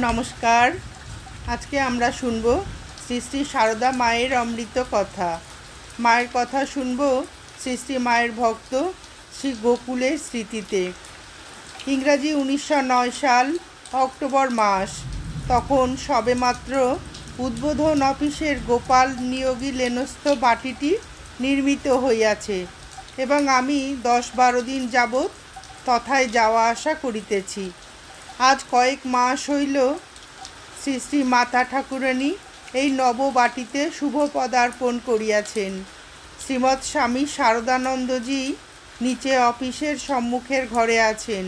নমস্কার। আজকে আমরা শুনব শ্রী শ্রী সারদা মায়ের অমৃত কথা। মায়ের কথা শুনব শ্রী শ্রী মায়ের ভক্ত শ্রী গোকুলের স্মৃতিতে। ইংরাজি 1909 সাল অক্টোবর মাস। তখন সবেমাত্র উদ্বোধন অফিসের গোপাল নিয়োগী লেনস্থ বাটিটি নির্মিত হইয়াছে এবং আমি 10-12 দিন যাবৎ তথায় যাওয়া আসা করিতেছি। আজ কয়েক মাস হইল শ্রী শ্রী মাতা ঠাকুরানী এই নব বাটিতে শুভ পদার্পণ করিয়াছেন। শ্রীমৎ স্বামী শারদানন্দজি নিচে অফিসের সম্মুখের ঘরে আছেন।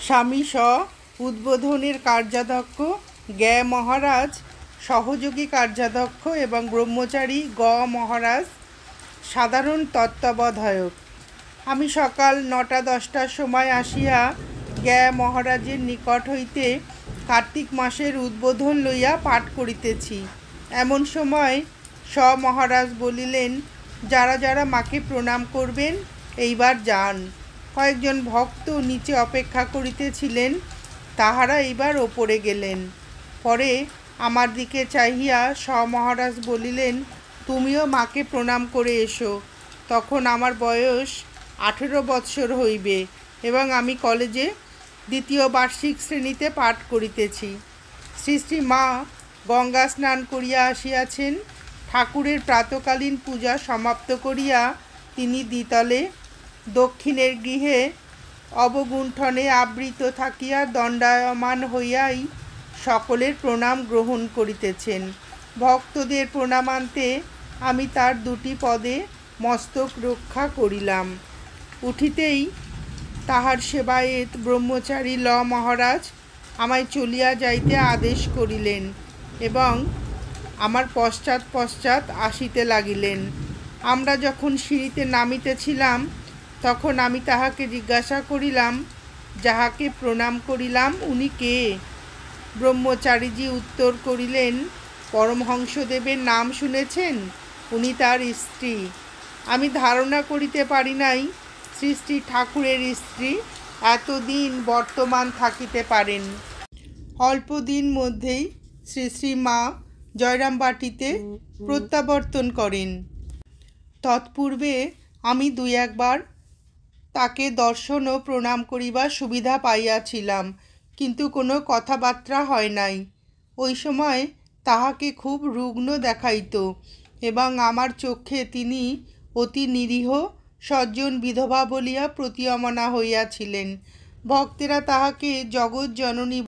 স্বামী স উদ্বোধনের কার্যাধ্যক্ষ জ্ঞ মহারাজ, সহযোগী কার্যাধ্যক্ষ এবং ব্রহ্মচারী গ মহারাজ সাধারণ তত্ত্বাবধায়ক। আমি সকাল 9-10টার সময় আসিয়া জ্ঞ মহারাজের নিকট হইতে কার্তিক মাসের উদ্বোধন লইয়া পাঠ করিতেছি। এমন সময় স মহারাজ বলিলেন, যারা যারা মাকে প্রণাম করবেন এইবার যান। কয়েকজন ভক্ত নিচে অপেক্ষা করিতেছিলেন, তাহারা এইবার ওপরে গেলেন। পরে আমার দিকে চাহিয়া স মহারাজ বলিলেন, তুমিও মাকে প্রণাম করে এসো। তখন আমার বয়স 18 বৎসর হইবে এবং আমি কলেজে 2য় বার্ষিক শ্রেণীতে পাঠ করিতেছি। শ্রী শ্রী মা গঙ্গা স্নান করিয়া আসিয়াছেন। ঠাকুরের প্রাতকালীন পূজা সমাপ্ত করিয়া তিনি দ্বিতলে দক্ষিণের গৃহে অবগুণ্ঠনে আবৃত থাকিয়া দণ্ডায়মান হইয়াই সকলের প্রণাম গ্রহণ করিতেছেন। ভক্তদের প্রণামান্তে আমি তার 2টি পদে মস্তক রক্ষা করিলাম। উঠিতেই তাহার সেবায়েত ব্রহ্মচারী ল মহারাজ আমায় চলিয়া যাইতে আদেশ করিলেন এবং আমার পশ্চাৎ পশ্চাৎ আসিতে লাগিলেন। আমরা যখন সিঁড়িতে নামিতেছিলাম তখন আমি তাহাকে জিজ্ঞাসা করিলাম, যাহাকে প্রণাম করিলাম উনি কে? ব্রহ্মচারীজি উত্তর করিলেন, পরমহংসদেবের নাম শুনেছেন? উনি তার স্ত্রী। আমি ধারণা করিতে পারি নাই শ্রী শ্রী ঠাকুরের স্ত্রী এতদিন বর্তমান থাকিতে পারেন। অল্প দিন মধ্যেই শ্রী শ্রী মা জয়রামবাটিতে প্রত্যাবর্তন করেন। তৎপূর্বে আমি 2-1 বার তাকে দর্শন ও প্রণাম করিবার সুবিধা পাইয়াছিলাম, কিন্তু কোনো কথাবার্তা হয় নাই। ওই সময় তাহাকে খুব রুগ্ন দেখাইত এবং আমার চক্ষে তিনি অতি নিরীহ সজ্জন বিধবা বলিয়া প্রতীয়মানা হইয়াছিলেন। ভক্তেরা তাহাকে জগৎ জননী